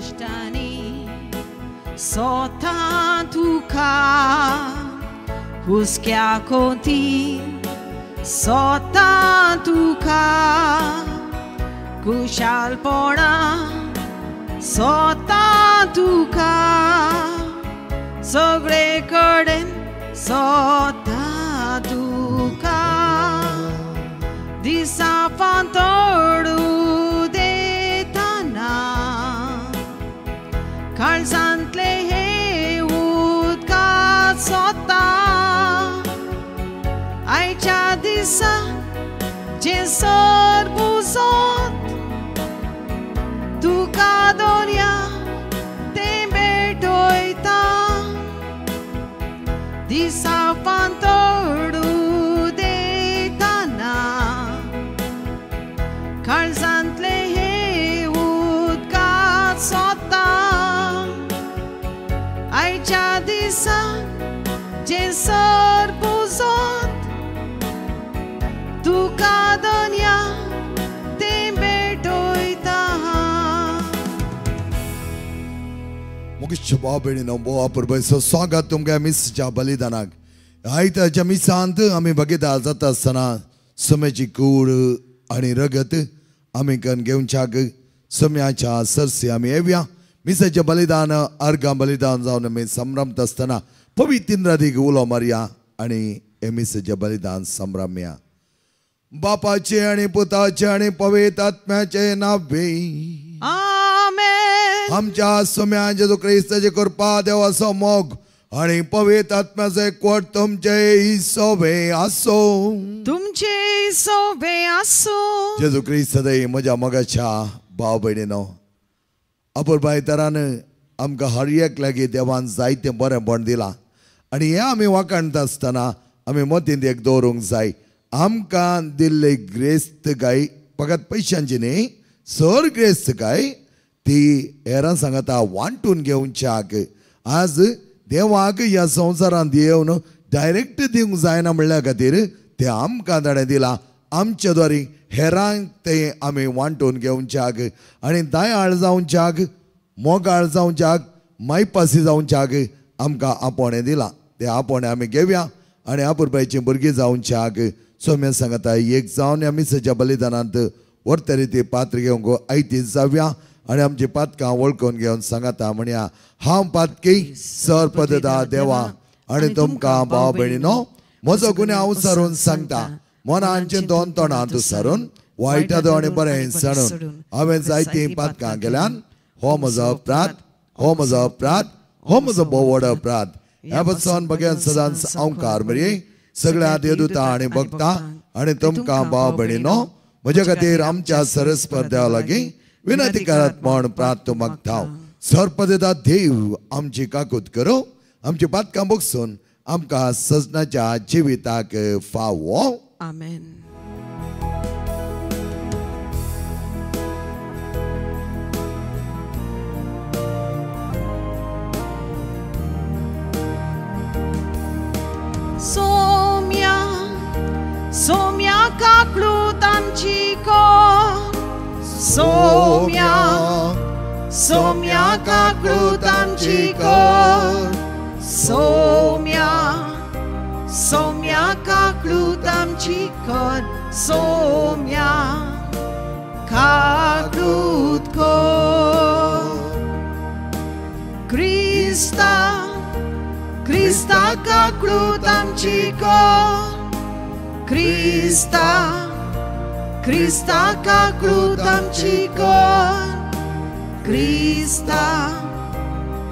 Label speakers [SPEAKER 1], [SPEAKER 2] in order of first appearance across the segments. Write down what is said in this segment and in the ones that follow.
[SPEAKER 1] कष्टांनी स्वतः तुका हुसक्या कोती स्वतः तुका कुशालपणा स्वतः तुका सगळे कडेन स्वतः तुका दिसा पातळू देताना काळजांतले हे उदकां स्वतः आयच्या दिसा जेसर बुजोत तुका दोनया तें भेटोयता दिसा पातळू देताना काळजांतले हे उदकां स्वतः आयच्या दिसा जेसर बुजोत तुका दोनया तें भेटोयता.
[SPEAKER 2] मुख्य बाबेनो बोआ पुरबैसो स्वागत तुमगे मिसच्या बलिदानाक. आयताच्या मिसांत आमी बघिता जाता आसतना सोम्याची कूड आणि रगत आमी कन घेवच्याक सोम्याच्या सरसी आमी येवया. मिसाचें बलिदान अर्गां बलिदान जावन आमी संभ्रमत आसतना पवित्र नदीक उलो मारया आनी हे मिसाचें बलिदान संभ्रमया. बापाचे आणि पुताचे आणि पवित्र आत्म्याचे नावे
[SPEAKER 1] आमेन.
[SPEAKER 2] आमच्या सोम्या जेजू ख्रिस्ताची कृपा देवाचो मोग आणि पवित्र आत्म्याचे एकवट तुमचे सोबे आसो.
[SPEAKER 1] तुमचे सोबे आसो.
[SPEAKER 2] जेजू ख्रिस्त दे म्हज्या मोगाच्या भाव भयणीनो अपुरबाय तरान आमकां हर एक लागीं देवान जायतें बरेंपण दिलां आनी हें आमी वाखाणटा आसतना आमी मतींत एक दवरूंक जाय. आमकां दिल्ले ग्रेस्त गाय फकत पयशांची न्ही सर ग्रेस्त गाय ती हेरां सांगता वांटून घेवच्याक. आज देवाक ह्या संवसारांत येवन डायरेक्ट दिवंक जायना म्हणल्या खातीर तें आमकां ताणें दिलां. आमचे द्वारे हेरांक तें आमी वांटून घेवच्याक आनी दयाळ जावच्याक मोगाळ जावच्याक मायपासी जावच्याक आमकां आपोणें दिलां. तें आपोणें आमी घेवया आनी आपुरबायचीं भुरगीं जावच्याक सोम्या सांगता एक जावन आमी सज्या बलिदानांत वर्तरी ती पात्र घेवंक आयती जावया आनी आमची पातकां वळखून घेवन सांगता म्हणया. हांव पातकी सरपददा देवा आनी तुमकां भाव भयणीनो म्हजो गुन्यांव हांव सारून सांगता. मनांचे दोन तोंडांत सारून वायटाचो आनी बरें सणून हांवें जायतीं पातकां केल्यान हो म्हजो अपराध हो म्हजो अपराध हो म्हजो भोव व्हड अपराध. ह्या बसून बगेन सदांच अवकार मेरेन सगळ्या देवदूतां आनी भक्तां आनी तुमकां भाव भयणीनो म्हजे खातीर आमच्या सरस्पर देवा लागीं विनंती करात म्हण प्रार्थना मागता. सरपददा देव आमची काकूत करो आमची पातकां बगसून आमकां सजनाच्या जिविताक फावो.
[SPEAKER 1] आमेन. सोम्या सोम्या काकूत आमची कोण. सोम्या सोम्या काकूत आमची कोण. सोम्या सोम्या काकूत आमची कोण. सोम्या काकूत कोण. क्रिस्ता क्रिस्ता काकूत आमची कोण. क्रिस्ता क्रिस्ता काकूत आमची कोण. क्रिस्ता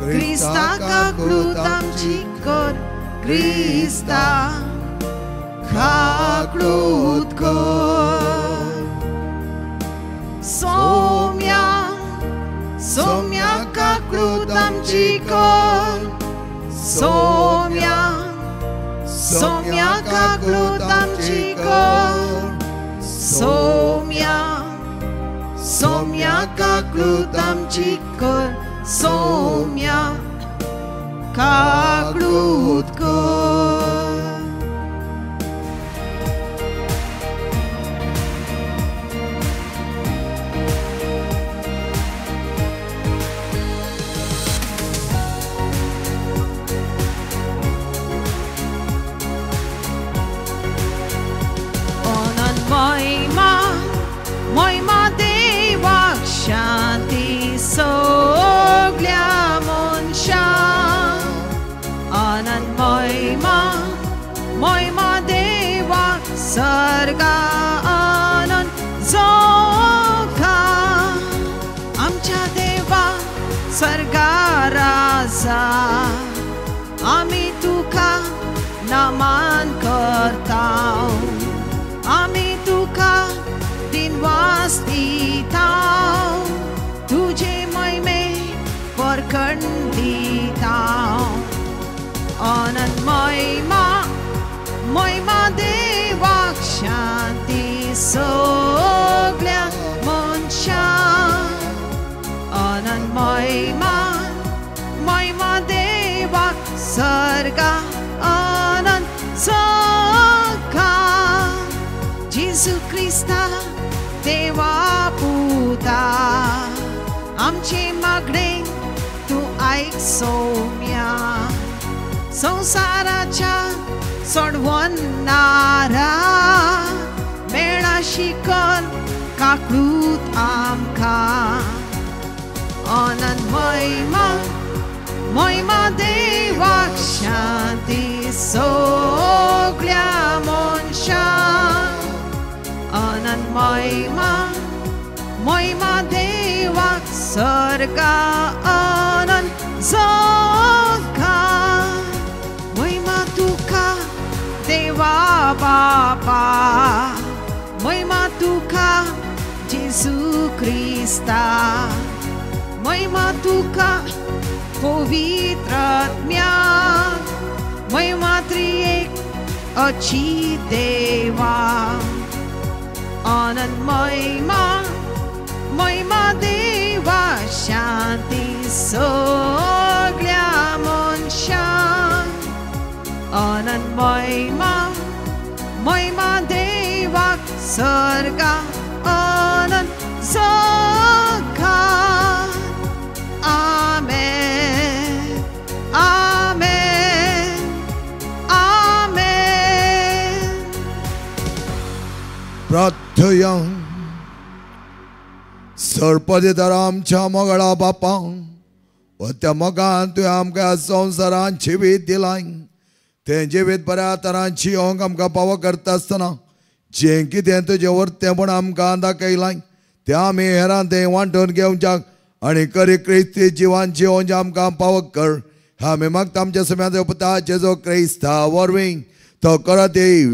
[SPEAKER 1] क्रिस्ता काकूत आमची कोण. क्रिस्ता काकूत कोण. सोम्या सोम्या काकूत आमची कोण. सोम्या सोम्या काकूत आमची कोण. सोम्या सोम्या काकूत आमची कोण. सोम्या काकूत कोण. आमी तुका नमन करता आमी तुका दिनवास दिता तुझे महिमे परखण दिता अनंत महिमा महिमा देवाक शांती सगळ्या मनशांक अनंत महिमा महिमा देवाक सर्गा अनंत सखा जेजू क्रिस्ता देवा पुता आमचे मागणे तू ऐक सौम्या संसाराच्या सोडवणारा मेळा शिकन काकूत आमकां अनंत महिमा महिमा देवाक शांती सगळ्या मनशांक अनंत महिमा महिमा देवाक सर्गा अनंत सखा महिमा तुका देवा बापा महिमा तुका जेजू क्रिस्ता महिमा तुका पवित्र आत्म्या महिमा त्रिएक अची देवा अनंत महिमा महिमा देवा शांती सगळ्या मनशांक अनंत महिमा महिमा देवाक सर्गा अनंत सखा आमेन आमेन आमेन
[SPEAKER 2] प्रार्थया सर्पदेतार आमच्या मोगळा बापा व त्या मोगान तुवें आमकां संवसारांत जिवीत दिलाय तें जिवीत बऱ्या तरान जियोंक आमकां पावो करता आसतना जें कितें तुजें वर्तेपण आमकां दाखयलां तें आमी हेरां तें वांटून घेवच्याक आनी खरी क्रिस्ती जिवान जियोवचें आमकां पावो कर आमी मागता आमच्या समेत पुता जेजू क्रिस्ता वरवीं तो करत येय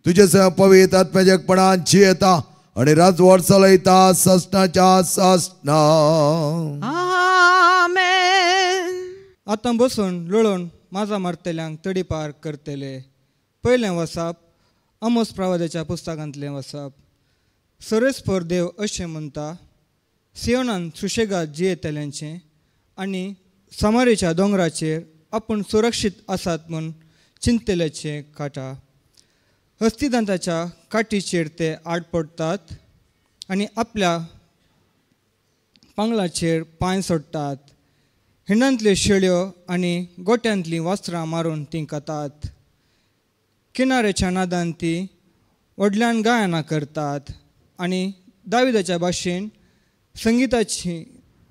[SPEAKER 2] तुजे सह पवित्र आत्म्याचेपणान जियेता आणि राजवट चलयता सस्नाच्या सस्ना
[SPEAKER 1] आमेन
[SPEAKER 3] आतां बसून लोळोवन माझा मारतल्यांक तडीपार करतले पयलें वचप आमोस प्रवाद्याच्या पुस्तकांतलें वचप सर्वेस्पर देव अशें म्हणटा सियोनान सुशेगाद जियेतल्यांचें आनी समारेच्या दोंगराचेर आपूण सुरक्षीत आसात म्हूण चिंतलेचें काटा हस्तिदांताच्या काटीचेर ते आडपडटात आनी आपल्या पांगलाचेर पांय सोडटात हिंडांतल्यो शेळयो आनी गोट्यांतलीं वस्त्रां मारून तीं खातात किनाऱ्याच्या नादान तीं व्हडल्यान गायनां करतात आनी दाविदाच्या भाशेन संगीताची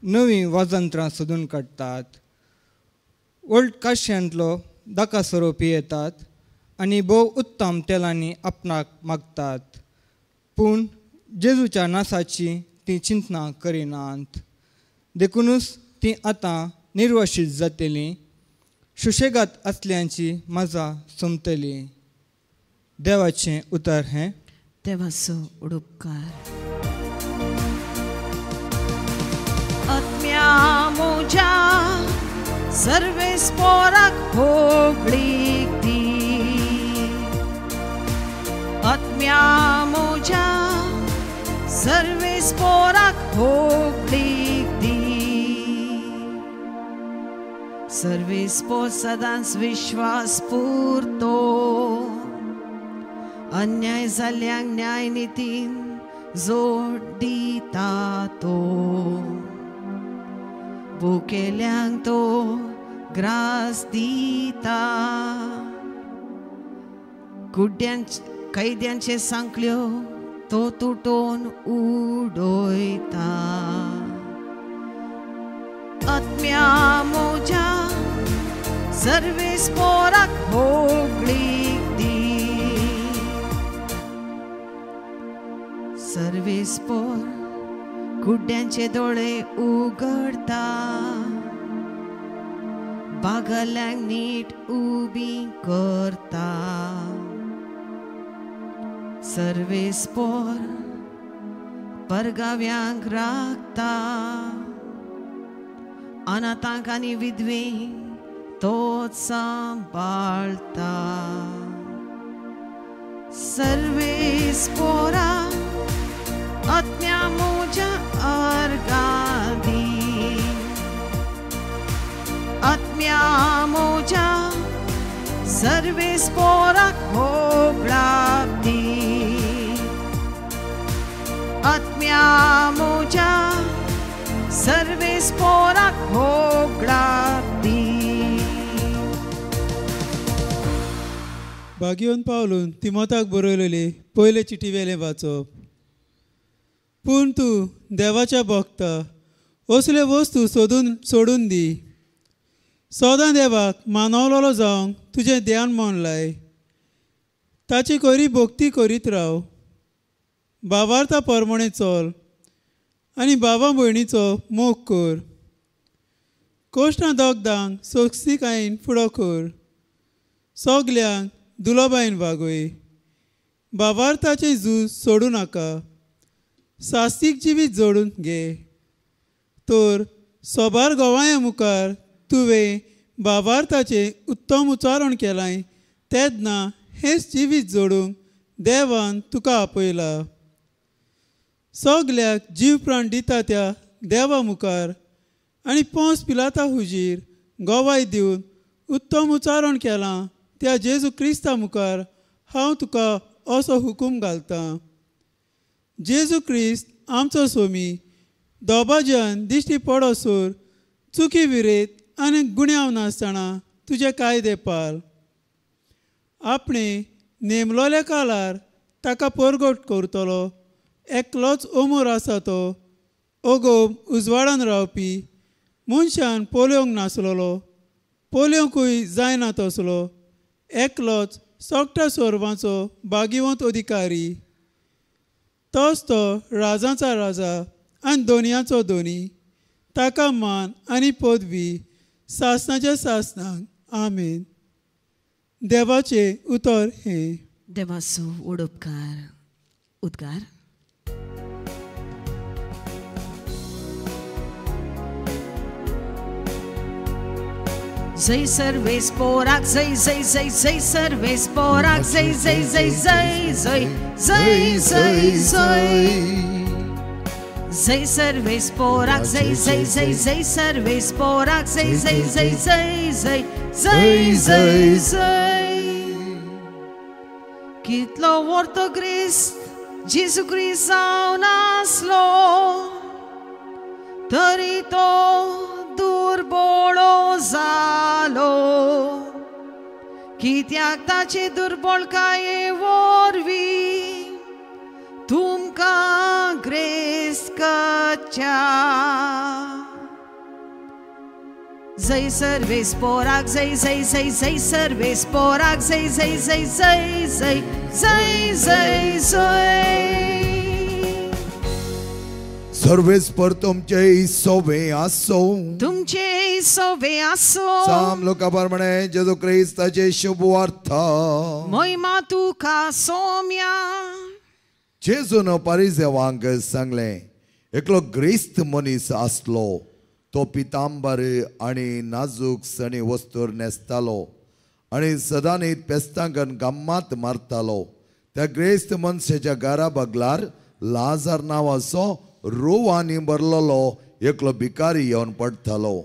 [SPEAKER 3] नवीं वाजंत्रां सोदून काडटात व्हड काश्यांतलो दाकासरो पियेतात आनी भोव उत्तम तेलांनी आपणाक मागतात पूण जेजूच्या नासाची तीं चिंतना करिनात देखूनच तीं आतां निर्वाशीत जातलीं सुशेगाद आसल्यांची मजा सोंपतली देवाचें उतर हें
[SPEAKER 1] देवाचो उडुपकार आत्म्या मोजा सर्वेस्पराक होगळीक दी आत्म्या मोजा सर्वेस्पराक होगळीक दी सर्वेस्पर सदांच विश्वास पुरतो अन्याय जाल्यांक न्याय नितीन जोड दिता तो भुकेल्यांक तो ग्रास दिता कैद्यांचे सांकल्यो तो तुटोवन उडोयता आत्म्या मोजा सर्वेस्पराक होगळीक दी सर्वेस्पर कुड्यांचे दोळे उगडता पागल्यांक नीट उबी करता सर्वेस्पोर परगाव्यांक राखता अनाथांक आनी विधवेंक तोच सांबाळता सर्वेस्पोरा आत्म्या मोजा अर्गादी आत्म्या मोजा सर्वेस्पोराक होगळाक दी आत्म्या मोजा सर्वेस्पोराक होगळाक दी
[SPEAKER 4] भाग्योन पावलून तिमोथाक बरयलेली पयले चिटी वेलें वाचप पूण तूं देवाच्या भक्ता असल्यो वस्तू सोडून दी सदां देवाक मानवलोलो जावंक तुजें ध्यान मन लाय ताची खरी भक्ती करीत राव भावार्था प्रमाणें चल आनी भावा भयणीचो मोग कर कोश्टां दोगदांक सोंस्तीकायेन फुडो कर सगल्यांक दुलोबायेन वागय भावार्थाचें झूज सोडूं नाका सास्तीक जिवीत जोडून घे तर सोबार गोवाया मुखार तुवें भावार्थाचें उत्तम उच्चारण केलां तेन्ना हेंच जिवीत जोडूंक देवान तुका आपयला सगल्याक जीव प्राण दिता त्या देवा मुखार आनी पोंस पिलाता हुजीर गोवाय दिवन उत्तम उच्चारण केलां त्या जेजू क्रिस्ता मुखार हांव तुका असो हुकूम घालतां जेजू क्रिस्त आमचो सोमी दोबाज्यान दिश्टी पडोसोर चुकी विरेत आनी गुण्याव नासतना तुजे कायदे पाल आपणे नेमलोल्या काळार ताका परगट करतलो एकलोच ओमोर आसा तो ओगोम उजवाडान रावपी मनशान पोलियोंक नासलोलो पोलियोंकूय जायना तसलो एकलोच सोगट्या सोर्वांचो भागिवंत अधिकारी तोच तो राजांचा राजा आनी दोनयाचो दोनी ताका मान आनी पदवी सासनाच्या सासनाक आमेन देवाचे उतर हे
[SPEAKER 1] देवाचो उडोपकार उद्गार जय सर्वेस्पोराक जय जय जय जय सर्वेस्पोराक जय जय जय जय जय जय जय जय जय सर्वेस्पोराक जय जय जय जय सर्वेस्पोराक जय जय जय जय जय जय जय जय कितलो वर्तो क्रिस्त जेजू क्रिस्त जावन आसलो तरी तो दुर्बळो जालो कित्याक ताचे दुर्बळकाये वरवीं तुमकां ग्रेस कच्या जय सर्वेस्पोराक जय जय जय जय सर्वेस्पोराक जय जय जय जय जय जय जय जय
[SPEAKER 2] सर्वेस्पर तुमचे सोबे आसो
[SPEAKER 1] तुमचे सोबे आसो
[SPEAKER 2] साम लोकांप्रमाणे जेजू क्रिस्ताचे शुभ अर्थ
[SPEAKER 1] महिमा तुका सौम्या
[SPEAKER 2] जेजून परिसेवांक सांगले एकलो ग्रेस्त मनीस आसलो तो पितांबर आणि नाजूक सणी वस्तूर नेसतालो आणि सदांच पेस्तांकन गम्मात मारतालो त्या ग्रेस्त मनशाच्या घरा बगलार लाजार नावाचो रोवांनी भरलेलो एकलो भिकारी येवन पडतालो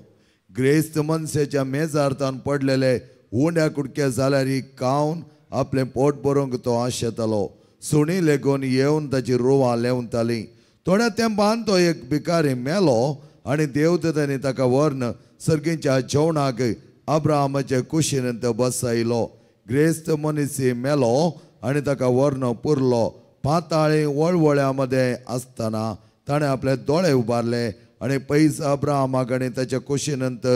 [SPEAKER 2] ग्रेस्त मनशाच्या मेजार तावन पडलेले उंड्या कुडके जाल्यार खावन आपले पोट भरूंक तो आशेतालो सुणी लेगून येवन ताची रोवां लेवतालीं थोड्या तेंपान तो एक भिकारी मेलो आनी देवदूतांनी ताका व्हरून सर्गीच्या जेवणाक अब्राहमाचे कुशीन बसयलो ग्रेस्त मनीस मेलो आनी ताका व्हरून पुरलो पाताळी वळवळ्या मध्ये आसतना ताणें आपले दोळे उबारले आनी पयस अब्राहमाक आनी ताच्या कुशीनंत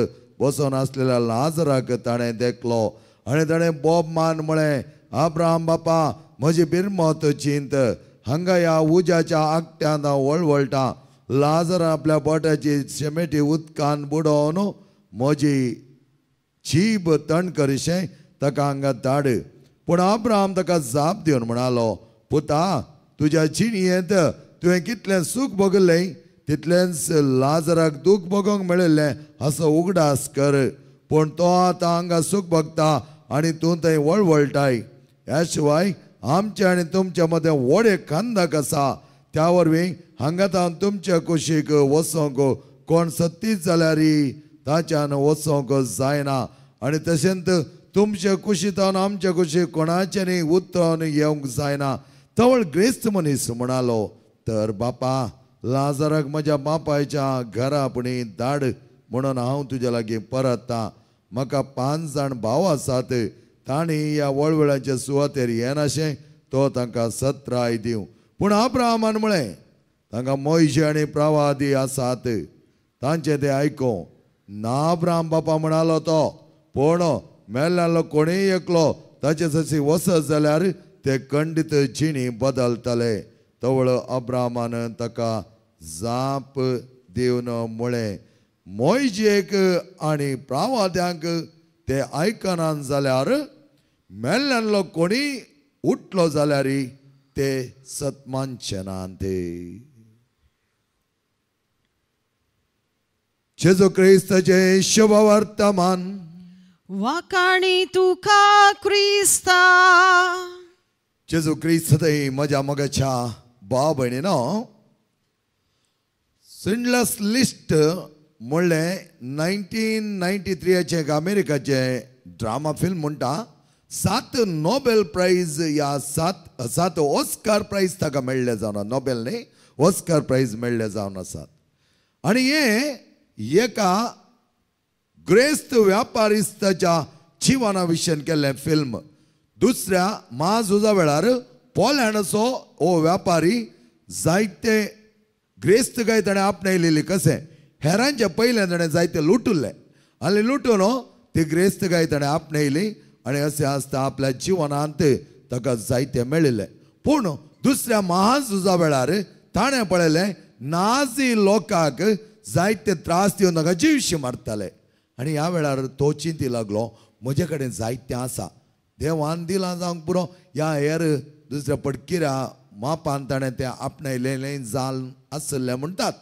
[SPEAKER 2] बसून आसलेल्या लाजराक ताणें देखलो आनी ताणें बोब मान म्हळें अब्राहम बापा म्हजी बिरमत चिंत हांगा ह्या उज्याच्या आकट्यान वळवळटा लाजर आपल्या बोटाची शेमेटी उदकान बुडोवन म्हजी जीब तण करिशें ताका हांगा धाड. पूण अब्राहम ताका जाप दिवन म्हणालो, पुता, तुज्या जिणयेंत तुवें कितलें सूख भोगलें तितलेंच लाजराक दूख भोगोंक मेळिल्लें असो उगडास कर. पूण तो आतां हांगा सूख भोगता आनी तूं थंय वळवळटाय. ह्या शिवाय आमचे आनी तुमच्या मदें व्हड खांदाक आसा. त्या वरवीं हांगातान तुमच्या कुशीक वचोंक कोण सत्तीच जाल्यार ताच्यान वचोंक जायना. आनी तशेंच तुमच्या कुशीतान आमच्या कुशीक कोणाच्यानी उतरावन येवंक जायना. तवळ ग्रेस्त मनीस म्हणालो, तर बापा, लाजराक म्हज्या बापायच्या घरा आपणी धाड, म्हणून हांव तुज्या लागीं परतता. म्हाका 5 जाण भाव आसात. तांणी ह्या वळवळ्याच्या सुवातेर येनाशें तो तांकां सत्राय दिवं. पूण अब्राहमान म्हळें, तांकां मोयशे आनी प्रवादी आसात, तांचें तें आयको. ना अब्राहम बापा म्हणालो तो, पूण मेल्लो कोणीय एकलो ताचे ससी वसत जाल्यार ते खंडीत जिणी बदलतले. तवळ अब्राहमान ताका जाप दिवन म्हळें, मोयशेक आनी प्रवाद्यांक ते आयकना जाल्यार मेल्ल्यांलो कोणी उठलो जाल्यार ते सतमानचे नात. जेजू क्रिस्ताचे शुभ वर्तमान.
[SPEAKER 1] वाकाणी तुका क्रिस्ता.
[SPEAKER 2] जेजू क्रिस्त म्हज्या मोगाच्या भाव भयणीनो, सिंडलर्स लिस्ट म्हणलें 1993 एक अमेरिकाचे ड्रामा फिल्म म्हणटा. 7 नोबेल प्राइज या 7 ऑस्कार प्राइज ताका मेळ्ळे जावन, नोबेल न्ही, ऑस्कार प्राइज मेळ्ळे जावन आसात. आनी हे एका ग्रेस्त व्यापारिस्ताच्या जिवना विशयन केल्लें फिल्म. दुसऱ्या महाझुजा वेळार पोलंडाचो हो व्यापारी जायते ग्रेस्त गाय ताणें आपणायलेली. कशें हेरांचे पयलें ताणें जायते लुटुल्ले आनी लुटून ती ग्रेस्त गाय ताणें आपणायली आनी अशें आसता आपल्या जिवनांत ताका जायते मेळिल्ले. पूण दुसऱ्या महाझुजा वेळार ताणें पळयलें नाझी लोकांक जायते त्रास दिवन ताका जीवशी मारताले. आनी ह्या वेळार तो चिंती लागलो, म्हजे कडेन जायतें आसा, देवान दिलां जावंक पुरो, ह्या हेर दुसऱ्या पडकिऱ्या मापान ताणें तें आपणायलेलें जाल आसलें म्हणटात.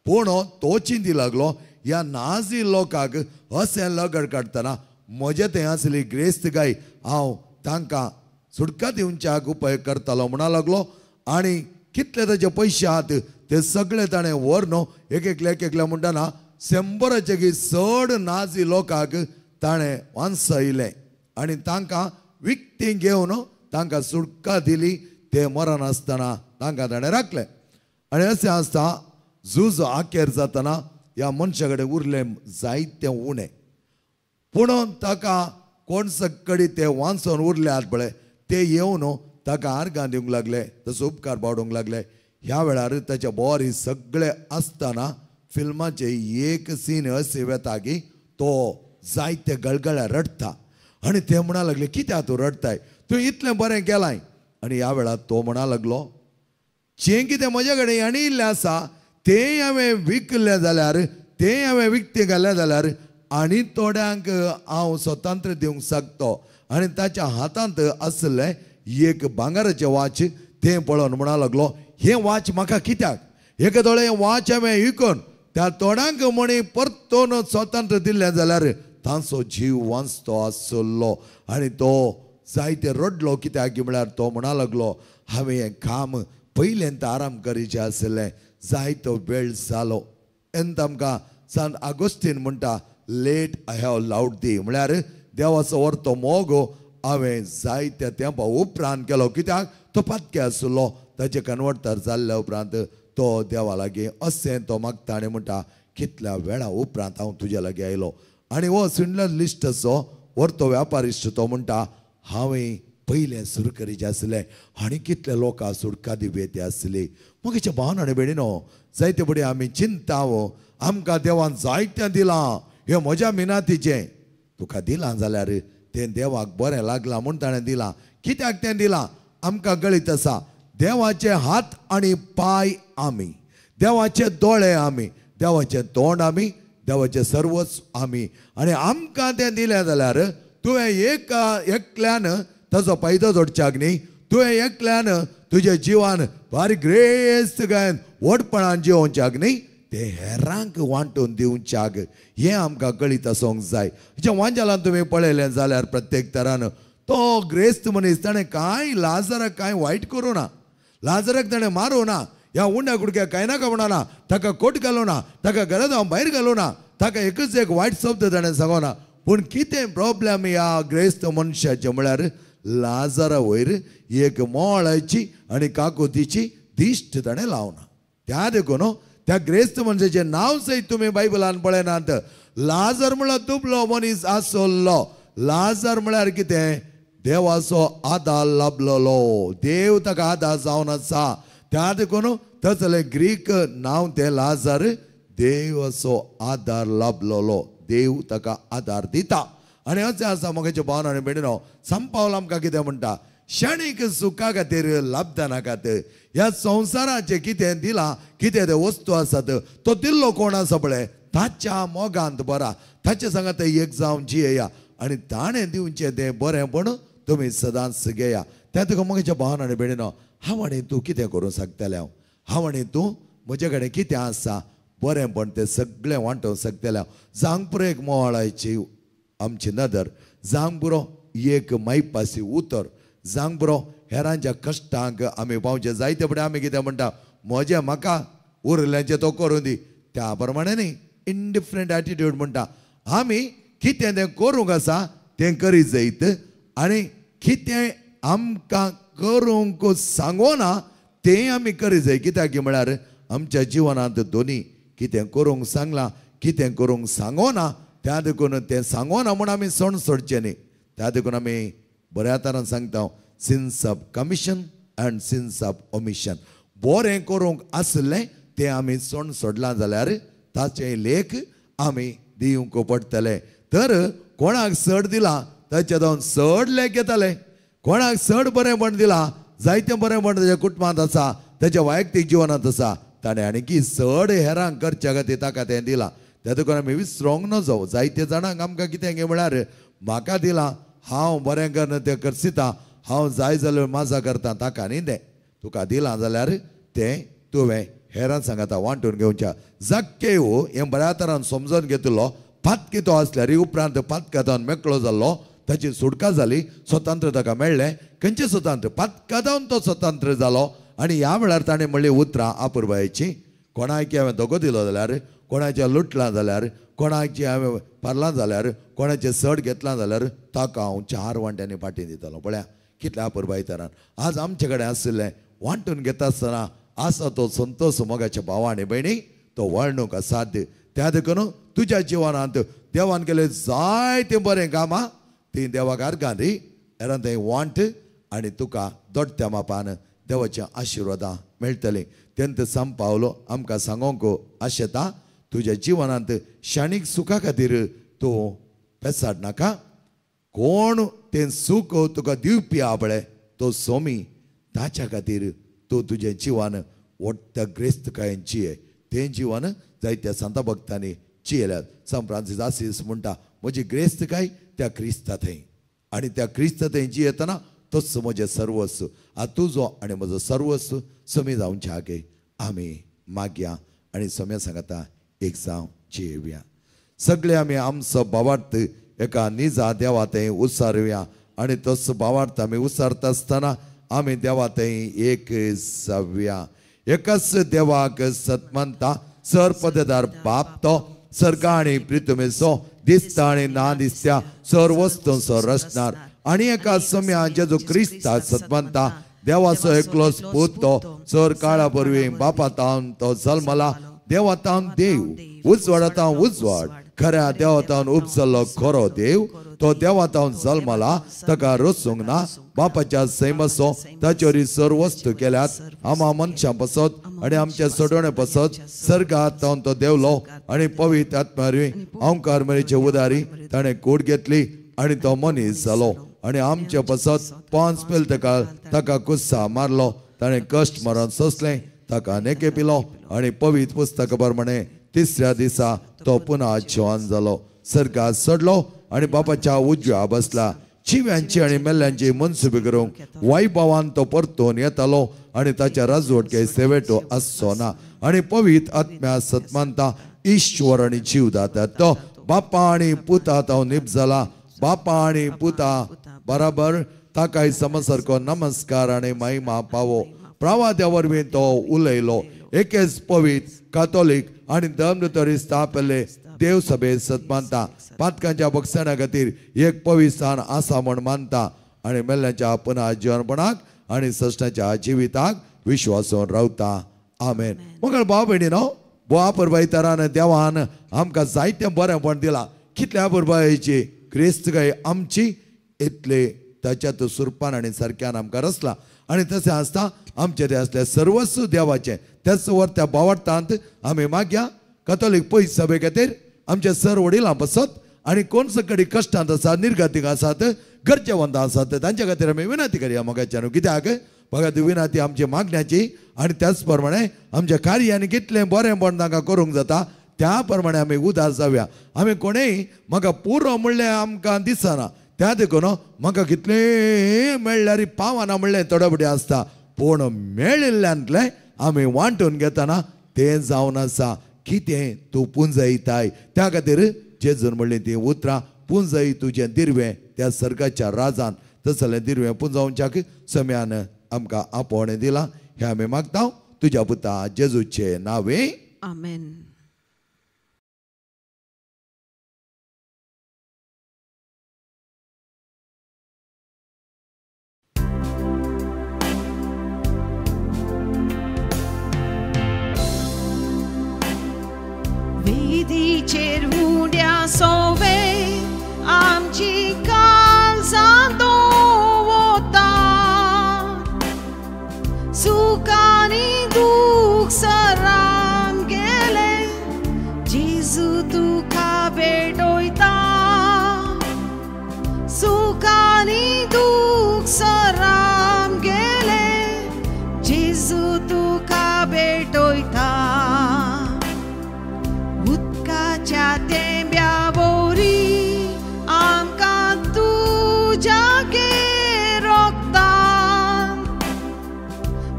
[SPEAKER 2] पूण तो चिंती लागलो, ह्या नाझी लोकांक अशें लगड काडटना म्हजें तें आसली ग्रेस्त गाय हांव तांकां सुटका दिवच्याक उपाय करतालो म्हणा लागलो. आनी कितले ताचे पयशे आहात ते सगळे ताणें व्हरून एक एकल्या म्हणटना 100 चड नाझी लोकांक ताणें वांसयलें आनी तांकां विकती घेवन तांकां सुटका दिली. ते मरण आसतना तांकां ताणें राखलें. आनी अशें आसता झूज आखेर जातना ह्या मनशा कडेन उरलें जायतें उणें. पूण ताका कोण सकडी ते वांसून उरल्यात पळय ते येवन ताका आर्गां दिवंक लागले, तसो उपकार बावडूंक लागले. ह्या वेळार ताच्या बोर सगळे आसतना फिल्माचे एक सीन अशें वेता की तो जायते गळगळ्या रडटा आनी ते म्हणा लागले, कित्याक तूं रडताय, तूं इतलें बरें केलाय. आनी ह्या वेळार तो म्हणा लागलो, जें कितें म्हजे कडेन आनिल्लें आसा तें हांवें विकलें जाल्यार, तें हांवें विकतें घालें जाल्यार आनी थोड्यांक हांव स्वतंत्र दिवंक शकतो. आनी ताच्या हातांत आसलें एक भांगाराचें वाच तें पळोवन म्हणा लागलो, हें वाच म्हाका कित्याक, एका दोळे वाच हांवें विकून त्या तोडांक म्हणी परतून स्वतंत्र दिल्लें जाल्यार तांचो जीव वाचतो आसलो. आनी तो जायते रडलो. कित्याक म्हळ्यार तो म्हणा लागलो, हांवें हें काम पयलेंत आराम करीचें आसलें, जायतो वेळ जालो. एंत आमकां सांत आगोस्तीन म्हणटा, लेट आय हॅव लावड दी, म्हळ्यार देवाचो व्हरतो मोग हांवें जायत्या तेंपा उपरांत केलो. कित्याक तो पातके आसलो. ताचे कन्वर्टर जाल्ल्या उपरांत तो देवा लागीं अशें तो मागता आनी म्हणटा, कितल्या वेळा उपरांत हांव तुज्या लागीं आयलो. आनी हो सिंडलर लिस्टचो व्हरतो व्यापारिस्ट तो म्हणटा, हांवें पयलें सुरू करीचें आसलें आनी कितले लोकां सुटका दिवये आसली. मगेच्या भावन आनी भयणीनो, जायते बडी आमी चिंताव, आमकां देवान जायतें दिलां, हें म्हज्या मिनातीचें. तुका दिलां जाल्यार तें देवाक बरें लागलां म्हूण ताणें दिलां. कित्याक तें दिलां आमकां गळीत आसा. देवाचे हात आनी पाय आमी, देवाचे दोळे आमी, देवाचें तोंड आमी, देवाचे सर्वच आमी आणि आमकां तें दिलें जाल्यार तुवें एकल्यान ताचो फायदो जोडच्याक न्ही, तुवें एकल्यान तुज्या जिवान बारीक ग्रेस्त गायन व्हडपणान जिवोवच्याक न्ही, ते हेरांक वांटून दिवच्याक हें आमकां कळीत आसूंक जाय. जें वांजेलान तुमी पळयलें जाल्यार प्रत्येक तरान तो ग्रेस्त मनीस ताणें कांय लाजराक कांय वायट करूं ना, लाजराक ताणें मारूं ना, ह्या उंड्या कुडक्याक कांय नाका म्हणा ना, ताका कोट घालूं ना, ताका घरांत हांव भायर घालूं ना, ताका एकच एक वायट शब्द ताणें सांगो ना. पूण कितें प्रॉब्लेम ह्या ग्रेस्त मनशाचें म्हळ्यार लाजरा वयर एक मोळाची आनी काकोतीची दिश्ट ताणें लावना. त्या देखून त्या ग्रेस्त मनशाचें नांव सयत तुमी बायबलान पळयनात. लाजर म्हळ्यार तुबलो मनीस आसलो. लाजर म्हळ्यार कितें? देवाचो आदार लाभलोलो, देव ताका आदार जावन आसा. त्या देखून थंयसरलें ग्रीक नांव तें लाजर, देवाचो आदार लाभलोलो, देव ताका आदार दिता. आनी अशें आसा मोगाच्या भावन आनी भयणीनो, संपावल आमकां कितें म्हणटा? क्षणीक सुखा खातीर लाभता नाकात. ह्या संवसाराचें कितें दिलां, कितें ते वस्तू आसात, तो दिल्लो कोण आसा पळय ताच्या मोगांत बरा, ताचे सांगात एक जावन जियेया आनी ताणें दिवचें तें बरेंपण तुमी सदांच घेया. त्या तुका मोगाच्या भावन आनी भयणीनो, हांव आनी तूं कितें करूं शकतले? हांव आनी तूं म्हजे कडेन कितें आसा बरेंपण तें सगळें वांटूंक शकतले. जांग पुरो एक मोळाची आमची नदर, जांग पुरो एक मायपासी उतर, जांग पुरो हेरांच्या कश्टांक आमी पावचे. जायते फुडें आमी कितें म्हणटा? म्हजें म्हाका उरल्यांचें तो करूं दी. त्या प्रमाणे न्ही, इंडिफरंट एटिट्यूड म्हणटा. आमी कितें तें करूंक आसा तें करीत जायत आनी कितें आमकां करूंक सांगो ना तें आमी करीत जाय. कित्याक म्हळ्यार आमच्या जिवनांत दोनी कितें करूंक सांगलां, कितें करूंक सांगो ना, त्या देखून तें सांगो ना म्हूण आमी सण सोडचें न्ही. त्या देखून आमी बऱ्या तरान सांगता, since of commission end since of omission. बरें करूंक आसलें तें आमी सण सोडलां जाल्यार ताचें लेख आमी दिवंक पडटले. तर कोणाक चड दिलां ताचे जावन चड लेख घेतले. कोणाक चड बरेंपण दिलां, जायतें बरेंपण ताच्या कुटुंबांत आसा, ताच्या वैयक्तीक जिवनांत आसा, ताणें आनीकी चड हेरांक करच्या खातीर ताका तें दिलां. त्या देखून आमी विसरोंक नजो. जायते जाणांक आमकां कितें गे म्हळ्यार म्हाका दिलां, हांव बरें करना तें करसिता, हांव जाय जाल्यार माझा करता, ताका न्ही तें. तुका दिलां जाल्यार तें तुवें हेरां सांगाता वांटून घेवच्या. जक्केव हें बऱ्या तरान समजून घेतलो. पातकी तो आसल्यार उपरांत पातकादान मेकळो जाल्लो, ताची सुटका जाली, स्वतंत्र ताका मेळ्ळें. खंयचें स्वतंत्र? पातकादान तो स्वतंत्र जालो. आनी ह्या वेळार ताणें म्हणली उतरां आपुरबायेची. कोणाक हांवें दोगो दिलो जाल्यार, कोणाचें लुटलां जाल्यार, कोणाचें हांवें पारलां जाल्यार, कोणाचें चड घेतलां जाल्यार ताका हांव 4 वांट्यांनी फाटीं दितलो. पळया कितल्या आपुरबाय तरान. आज आमचे कडेन आशिल्लें वांटून घेता आसतना आसा तो संतोश मोगाच्या भावा आनी भयणी, तो वळणूक असाध्य. त्या देखून तुज्या जिवनांत देवान केलें जायतें बरें कामां ती देवाक अर्गां दी. हेरां तें वांट आनी तुका दोडत्या मापान देवाचें आशिर्वादां मेळटलीं. तेंत संपावलो आमकां सांगोंक आशेता, तुज्या जिवनांत क्षणीक सुखा खातीर तूं पेसाड नाका. कोण तें सूख तुका दिवपी आहा पळय तो सोमी, ताच्या खातीर तूं तुजें जिवन व्हडल्या ग्रेस्तकायेन जिये. तें जिवन जायत्या संत भक्तांनी जियेल्यात. सान फ्रांसीस आसीस म्हणटा, म्हजी ग्रेस्तकाय त्या क्रिस्ता थंय आनी त्या क्रिस्ता थंय जियेतना तोच म्हजें सर्वस्व. तुजो आनी म्हजो सर्वस्व समी जावचे हागे आमी मागया आनी सोम्या सांगता एक जावन जियेवया. सगळे आमी आमचो भावार्थ एका निजा देवा थंय उसारुया आनी तोच भावार्थ आमी उसारता आसतना आमी देवा थंय एक जावया. एकच देवाक सतमंता सरपददार बाप तो सर्गा आनी पृथ्वीचो दिसता आनी ना दिसत्या सर वस्तूंचो रचणार आनी एका सोम्या जेजू क्रिस्ता सतमंता देवाचो एकलोच पूत तो सर काळा परवी बापा तावन तो जल्मला. देवा तावन देव उजवाडा तावन उजवाड खऱ्या देवा तावन उपजल्लो खरो देव. तो देवा तावन जल्मला ताका रचूंक ना. बापाच्या सैमसो ताचेर सर वस्तू केल्यात. आमा मनशां पसत आनी आमच्या सोडवणे पसत सर्गात तावन तो देवलो आनी पवित्र आत्म्यारी ओंकार मेरेचे उदारी ताणें कूड घेतली आनी तो मनीस जालो. आनी आमचे पसत पांच पेल ताका कुस्सा मारलो. ताणें कश्ट मरण सोंसलें, ताका नेके पिलो आनी पवित्र पुस्तका प्रमाणे तिसऱ्या दिसा तो पुन्हा जिवंत जालो, सर्गात चडलो आणि बापाच्या उजव्या बसला. जिव्यांची आणि मेल्ल्यांची मनसुबी करूंक वैभवान तो परतून येतालो आणि ताच्या राजवटके सेवेटो आसचो ना. आणि पवित्र आत्म्या सतमानता ईश्वर आणि जीव दाता तो बापा आणि पुता तो निप जाला. बापा आणि पुता बराबर ताकाय समसारको नमस्कार आणि महिमा पावो. प्रवाद्या वरवीं तो उलयलो. एकेच पवित्र कातोलीक आणि धर्मतरी स्थापले देव सभे सतमानता. पातकांच्या बक्षणा खातीर एक पवित्र स्थान आसा म्हण मानता आणि मेल्ल्यांच्या पुन्हा जिवनपणाक आणि सश्टाच्या जिविताक विश्वासून रावता. आमेन. मग भाव भयणीनो, बोआ परबाई तरान देवान आमकां जायतें बरेंपण दिलां. कितल्या परबाईची क्रिस्त काय आमची इतले ताच्यात सुरपान आणि सारक्यान आमकां रचला. आणि तसे आसता आमचे ते असले सर्वस्व देवाचे. त्याच वर त्या बावटांत आमी मागया कथोलीक पयस सभे खातीर आमचे सर वडिलां बसत आणि कोण सकडी कश्टांत आसात, निर्गतीक आसात, गरजेवंत आसात, तांच्या खातीर आमी विनंती करया मोगाच्यान. कित्याक बघा ती विनंती आमची मागण्याची आणि त्याच प्रमाणे आमच्या कार्याने कितलें बरेंपण तांकां करूंक जाता त्या प्रमाणे आमी उदास जावया. आमी कोणेय म्हाका पुरो म्हणलें आमकां दिसना, त्या देखून म्हाका कितलें मेळ्ळ्यार पावना म्हणलें तडबडे आसता. पूण मेळिल्ल्यांतलें आमी वांटून घेतना तें जावन आसा. कितें तूं पुंजयताय त्या खातीर जेजून म्हणली ती उतरां, पुंजय तुजें दिरवें त्या सर्गाच्या राजान. तसलें दिरवें पुंजोवच्याक सम्यान आमकां आपोवणें दिलां. हें आमी मागता तुज्या पुता जेजूचे नांवे.
[SPEAKER 1] आमेन. वेदीचेर उड्या सोवे आमची काळजां दवरता. सुखानी दूख सरान गेले जेजू तुका भेटोयता. सुखानी दूख सरान गेले जेजू तुका भेटोयता. उदकाच्या तेंब्या बोरी आमकां तुज्या रोगतान.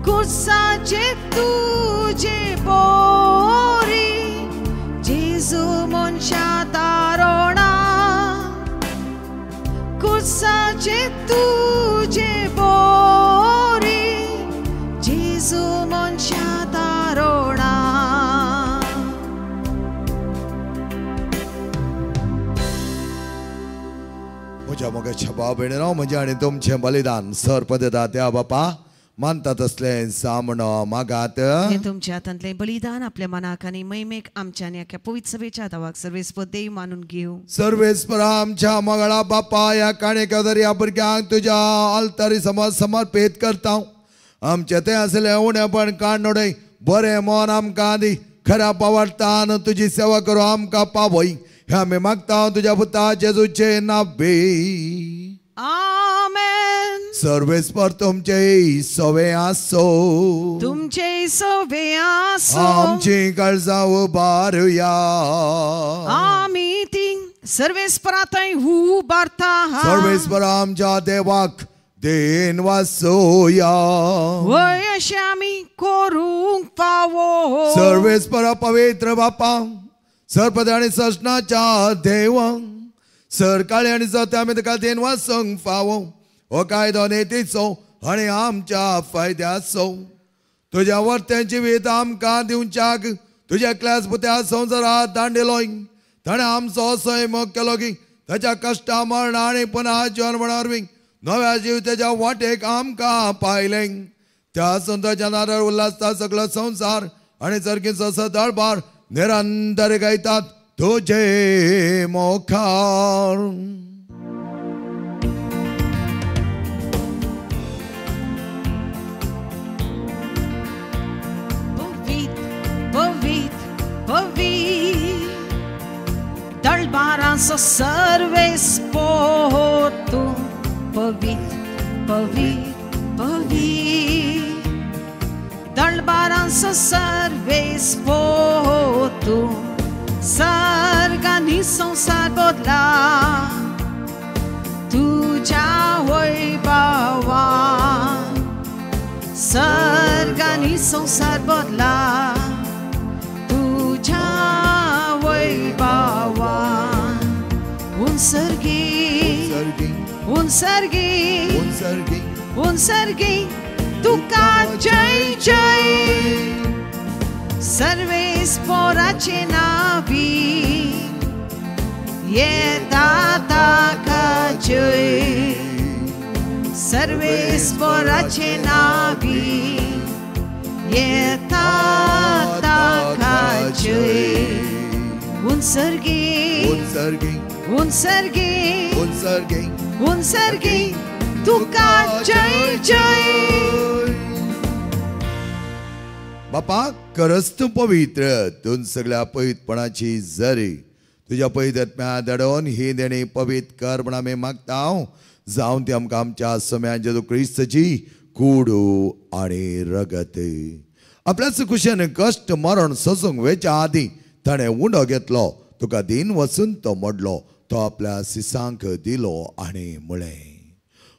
[SPEAKER 1] कुर्साचे तुजे बोरी जेजू मनशा तारोणा. कुर्साचे तुजे बोरी जेजू मनशा तारोणा.
[SPEAKER 2] म्हज्या मोगाच्या भाव भयणीनो, म्हजें आनी तुमचें बलिदान सर पदता त्या बापा मानतात असलें सामणो मागात.
[SPEAKER 1] हे तुमच्या हातांतलें बलिदान आपल्या मनाक आनी मैमेक आमच्या आनी आख्या पवित्र सभेच्या दावाक सर्वेस्पर देव मानून घेवं.
[SPEAKER 2] सर्वेस्परा आमच्या मंगळा बापा या काणेकादर या भुरग्यांक तुज्या आल्तारी समज समर्पीत करता. आमचे ते असले उणेपण काण उडय, बरें मन आमकां दी. खऱ्या पावडटान तुजी सेवा करूं आमकां पावय. हे आमी मागता तुज्या पुता जेजूचे नांवे.
[SPEAKER 1] आमेन.
[SPEAKER 2] सर्वेस्पर तुमचे सवे आसो.
[SPEAKER 1] तुमचे सवे आसो.
[SPEAKER 2] आमची काळजां उबारुया.
[SPEAKER 1] आमी ती सर्वेस्परांतय उबारता.
[SPEAKER 2] सर्वेस्पर आमच्या देवाक देन वासोया.
[SPEAKER 1] वय अशें आमी करूंक फावो.
[SPEAKER 2] सर्वेस्पर पवित्र बापा, सरपद आणि सशनाच्या देव, सर काळे आणि जते आमी तुका देन वासोंक फावो. हो कायदो नेतीचो आणि आमच्या फायद्याचो. तुज्या वर्तें जिवीत आमकां दिवच्याक तुज्या एकल्याच पुत्या संवसारांत धाडिलोय. ताणें आमचो असोय मोग केलो की ताच्या कश्टा मरण आनी पुन्हा जिवनपणा वरवीं नव्या जिविताच्या वाटेक आमकां पायलें. त्या संताच्या नारार उल्हासता सगळो संवसार आणि सर्गीचो सदळबार निरंतर गायतात तुझे मोखार.
[SPEAKER 1] दळबारांचो सर्वेस्पर तूं. पवित्र पवित्र पवित्र दळबारांचो सर्वेस्पर तूं. सर्गांनी संसार बोधला तुझ्या वैभवान सर्गांनी संसार बोधला तुझ्या वैभवान उन्सर्गी उन्सर्गी उन्सर्गी तुका जय जय सर्वेस्पराचे नावी येता ताका जय सर्वेस्पराचे नावी येता ताका जय उन्सर्गी उन्सर्गी उन्सर्गी उन्सर्गी तुका जय जय
[SPEAKER 2] बापा खरंच तू पवित्र तून सगळ्या पवित्रपणाची जरी तुझ्या पवित्रत्म्या दडोन ही देणी पवित्र कर म्हण आमी मागता जावन ती आमकां आमच्या सम्या जेजू क्रिस्ताची कूड आनी रगत आपल्याच कुशेन कश्ट मरण सोसूंक वेच्या आदी ताणें उंडो घेतलो तुका दिन वचून तो मोडलो तो आपल्या सिसांक दिलो आनी म्हळें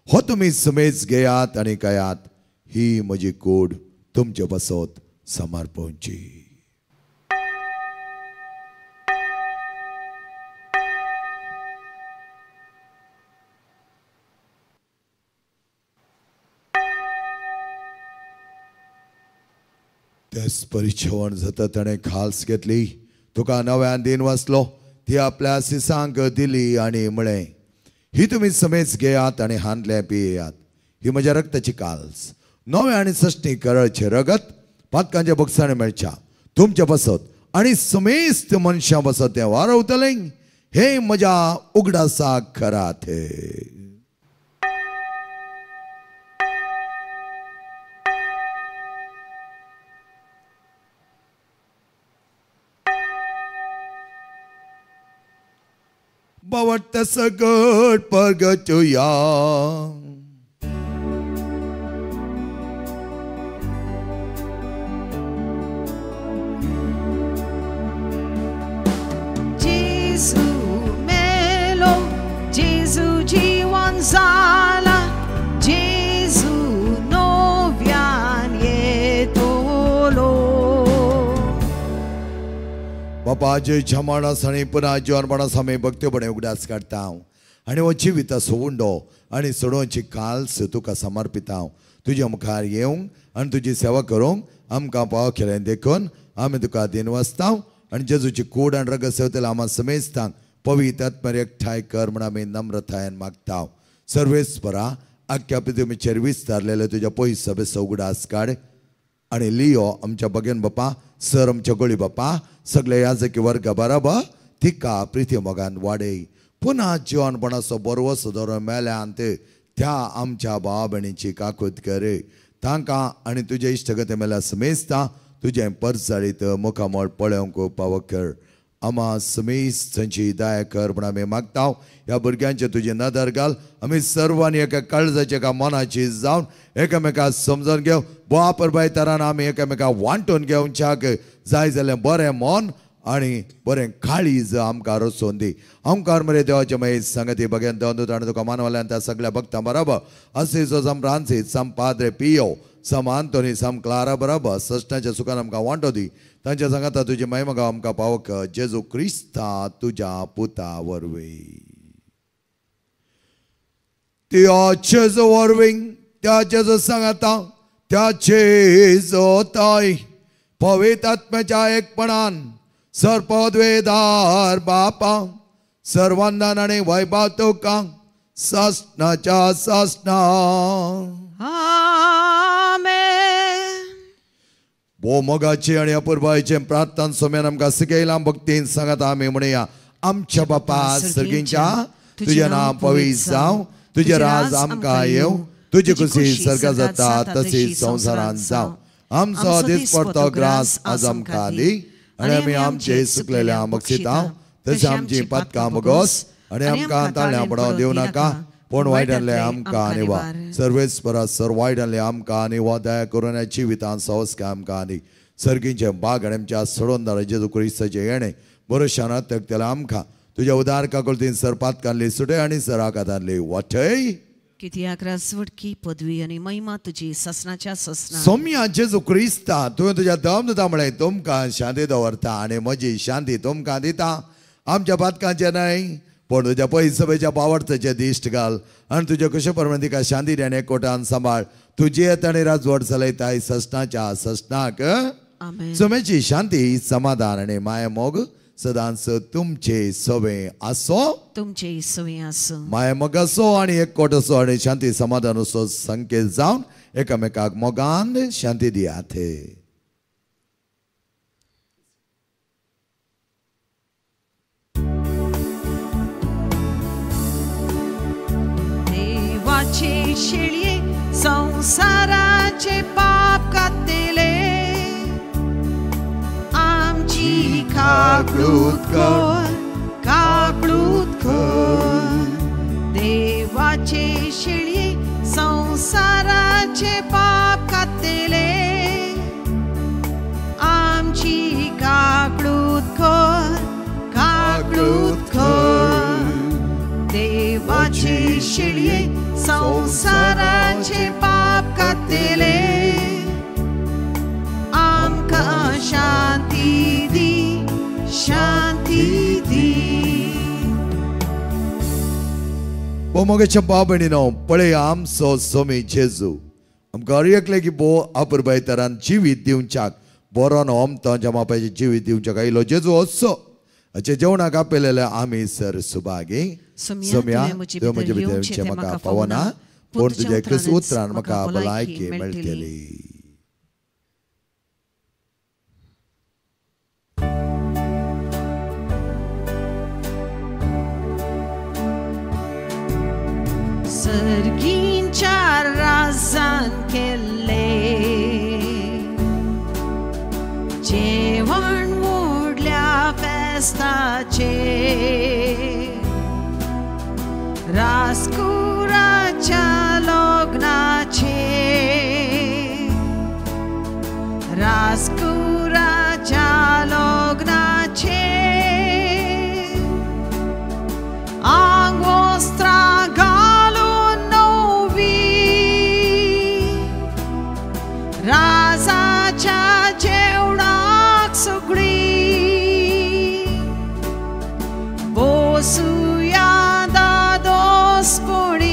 [SPEAKER 2] हो तुमी समेज घेयात आनी कयात ही म्हजी कूड तुमचे बसत समर्पणची तेच परिचवण जाता ताणें खाल्स घेतली तुका नव्यान दिन वाचलो ती आपल्या सिसांक दिली आनी म्हळें ही तुमी समेज घेयात आनी हांतले पियेयात ही म्हज्या रक्ताची काल्स नवे आनी सश्टी करळचे रगत पातकांच्या बक्षांनी मेळच्या तुमचे बसत आनी समेस्त मनशां बसत तें वारवतलें हे म्हज्या उगडासाक Kharat But that's a good purgatoria.
[SPEAKER 1] Jesu melo, Jesu jiwan zala, Jesu novian yetolo.
[SPEAKER 2] बापा जे जमाना सणी पुन्हा जीवनपणा सामे भक्तीपणे उगडास काढता आणि वो जिवित सोडूंडो आणि सोडोवची काल्स तुका समर्पिता तुझ्या मुखार येवंक आणि तुझी सेवा करूंक आमकां पाव केलें देखून आमी तुका दिन वाचता आणि जेजूची कूड आनी रगत सेवतले आम्हा समेस्तांक पवित्र आत्म्यार एकठांय कर म्हण आमी नम्रतायेन मागता सर्वेस्परा आख्या पृथ्वीचेर विस्तारलेले तुझ्या पयस सभेचो उगडास काड आणि लियो आमच्या बगेन बापा सर आमच्या गोळी बापा सगळे याजकी वर्ग बराबर तिका प्रिती मोगान वाडय पुन्हा जीवनपणाचो बरवो सुदारो मेल्यांत त्या आमच्या भावा भयणीची काकूत कर तांकां आनी तुजे इश्टगते मेल्या समेस्ता तुजें परसाळीत मुखामोळ पळोवंक पाव कर आम्हा समेस्तांची दया कर म्हण आमी मागता ह्या भुरग्यांचे तुजे नदर घाल आमी सर्वांनी एका काळजाची एका मनाची जावन एकामेकाक समजून घेव वापरबाय तरान आमी एकामेकाक वांटून घेवच्याक जाय जाल्यार बरें मन आनी बरें काळीज आमकां रचोवन दी आमकां मरे देवाचे मागीर संगती बगेन दोन आनी तुका मानवाल्यान त्या सगळ्या भक्तां बरोबर असेचो सम फ्रांसीस सम पाद्रे पियो सम आंतोनी सम क्लारा बरोबर सश्टाच्या सुखान आमकां वांटो दी तांच्या सांगाता तुजी महिमा गाव आमकां पावक जेजू क्रिस्ता तुज्या पुता वरवीं त्याचे जो वरवीं त्याचे जो सांगाता त्याचे जो ताय पवित्र आत्म्याच्या एकपणान सरपदवेदार बापा सर्वांनान आनी वैभव तुका सासणाच्या सासणा
[SPEAKER 1] आमेन
[SPEAKER 2] भो मोगाचे आनी अपूर्वायचे प्रार्थना सोम्यान आमकां सिकयलां भक्तीन सांगात आमी म्हणया आमच्या बापा सर्गींच्या तुजें नांव पवित्र जावं तुजें राज आमकां येवं तुजी खुशी सर्गा जाता तशीच संवसारांत जावं आमचो दिसपडतो ग्रास आज आमकां दी आनी आमी आमचे सुकलेल्या बक्षिता तशें आमची पदकां मोगोस आनी आमकां ताळ्यां पडोवंक दिवं नाका पण वायटांतले आमकां आनिवा सर्वेस्परा सर वायटांतले आमकां आनिवा दया करून जिवितांत संस्कार आमकां आनी सर्गींचे बाग आनी आमच्या सोडून जेजू क्रिस्ताचे येणे बरोशाना तकतेला आमकां तुज्या उदार काकुलतीन सरपातकांतली सुटे आनी सराकातांतली वाटय
[SPEAKER 1] कित्याक राजवटकी पदवी आनी महिमा तुजी ससनाच्या ससना
[SPEAKER 2] सोम्या जेजू क्रिस्ता तुवें तुज्या दमदामुळे तुमकां शांती दवरता आनी म्हजी शांती तुमकां दिता आमच्या पातकांचे न्हय पण तुज्या पयस सभेच्या पावडचे दिश्ट घाल आनी तुज्या कशे प्रमाणे तिका शांती आनी एकवटान सांबाळ तुजी येत आनी राजवट चलयताय ससनाच्या ससनाक सोम्याची शांती समाधान आनी माया मोग सदांच तुमचे सवे आसो
[SPEAKER 1] तुमचे सवे आसो
[SPEAKER 2] माया मोग असो आनी एकवट असो आनी शांती समाधान असो संकेत जावन एकामेकाक मोगान शांती दियात
[SPEAKER 1] देवाचे शेळये संसाराचे पाप कातले आमची काकळूत कर देवाचे शेळये संसाराचे पाप कातले आमची काकळूत कर देवाचे शेळये संसाराचे पाप कातले आमकां शांती दी
[SPEAKER 2] ओ मोगेच्या बाबणीनो पळय आमचो सोमी जेजू आमकां हर एकले की बो आपुरबाय तरान जिवीत दिवच्याक बरो ओमतो जमापाचे जिवीत दिवच्याक आयलो जेजू असो अचे जेवणाक आपयलेले आमी सर सुभागी सोम्या तुवें म्हजे भितर म्हाका पावना पूण तुज्या एकच उतरान म्हाका भलायकी मेळटली
[SPEAKER 1] सर्गींच्या राजान केले जेवण व्हडल्या फेस्ताचे राजकुराच्या लग्नाचे आंगोस्त्रा घालून नवी राजाच्या जेवणाक सगळी बसूया दादोसपणी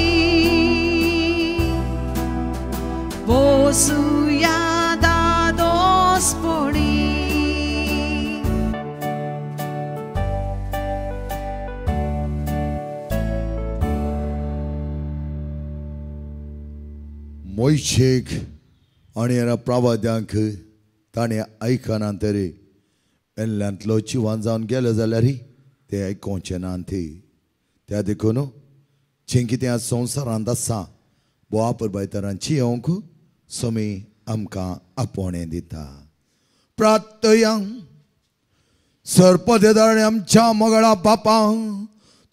[SPEAKER 1] बसूया दादोसपणी
[SPEAKER 2] मोयशेक आनी ह्या प्रवाद्यांक ताणें आयकना तरी एल्ल्यांतलो जिवान जावन गेलो जाल्यार ते आयकोवचे ना ती त्या देखून जें कितें आज संवसारांत आसा बोवापुरबायतरांची येवंक सोमी आमकां आपोवणें दिता प्रार्थया सरपदेदारणे आमच्या मोगळा बापा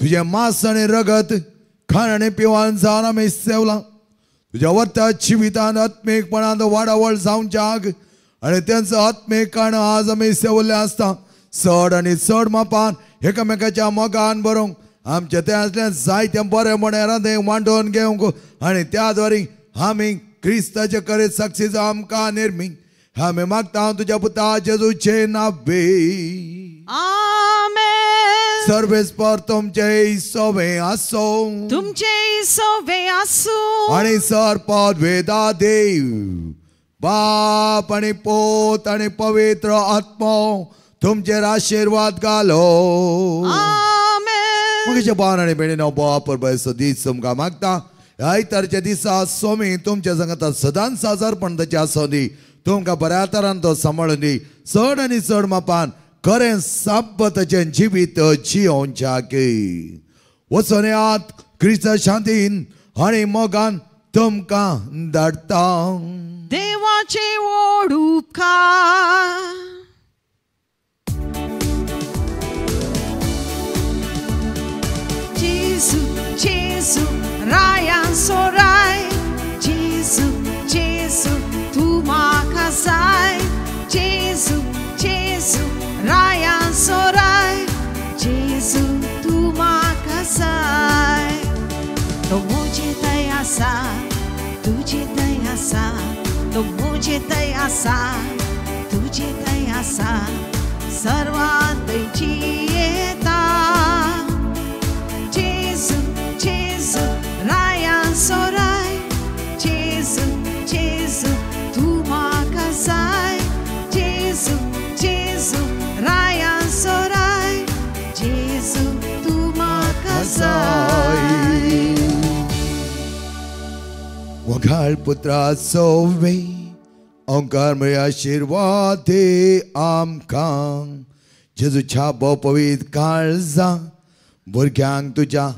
[SPEAKER 2] तुजें मांस आनी रगत खाण आनी पिवान जावन आमी सेवलां तुज्या वर्ता जिवितांत आत्मीकपणांत वाडावळ जावच्याक आनी तेंचो आत्मीकपण आज आमी सेवल्ले आसता चड आनी चड मापान एकामेकाच्या मोगान बरोवंक आमचे ते आसलें जायतें बरें म्हणे रांदे मांडोवन घेवंक आनी त्या द्वारे आमी क्रिस्ताचे करीत साक्षी जावं आमकां निर्मी आमी मागता हांव तुज्या पुता जेजूचे नांवे
[SPEAKER 1] आमेन
[SPEAKER 2] सर्वेस्पर तुमचे सोवे आसो
[SPEAKER 1] तुमचे सोवे आसो
[SPEAKER 2] आणि सरपद वेदा देव बाप आणि पोत आणि पवित्र आत्मा तुमचेर आशीर्वाद घालो
[SPEAKER 1] आमेन
[SPEAKER 2] मगेच्या बाण आणि बेणीनो बापरबायचो दीस तुमकां मागता आयतारच्या दिसा सोमी तुमच्या संगता सदांच साजारपण ताचे आसोनी तुमकां बऱ्या तरान तो सांबाळून दी चड आनी चड मापान खरें साबताचें जिवीत जियोवच्याक वचून येयात क्रिस्त शांतीन आनी मोगान तुमकां धाडटा
[SPEAKER 1] देवाचे व्हड उपकार जेजू जेजू रायान सोराय जेजू जेजू तूं म्हाका जाय जेजू जेजू रायान सोराय तुझी दया सा तो मुझे दया सा तुझी दया सा सर्वात येता जेजू जेजू राया सोराय जेजू जेजू तू म्हाका जाय जेजू जेजू राया सोराय जेजू तू म्हाका जाय
[SPEAKER 2] वघाळ पुत्रा सोवे ओंकार मरे आशीर्वाद दे आमकां जेजूच्या पवित्र काळजा भुरग्यांक तुज्या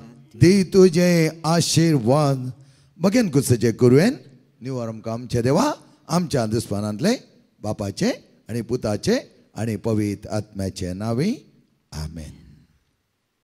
[SPEAKER 2] दी तुझे आशीर्वाद बगेन कुसचे करुवेन निवार आमकां आमचे देवा आमच्या दुस्मानांतले बापाचे आणि पुताचे आणि पवित्र आत्म्याचे नावे आमेन.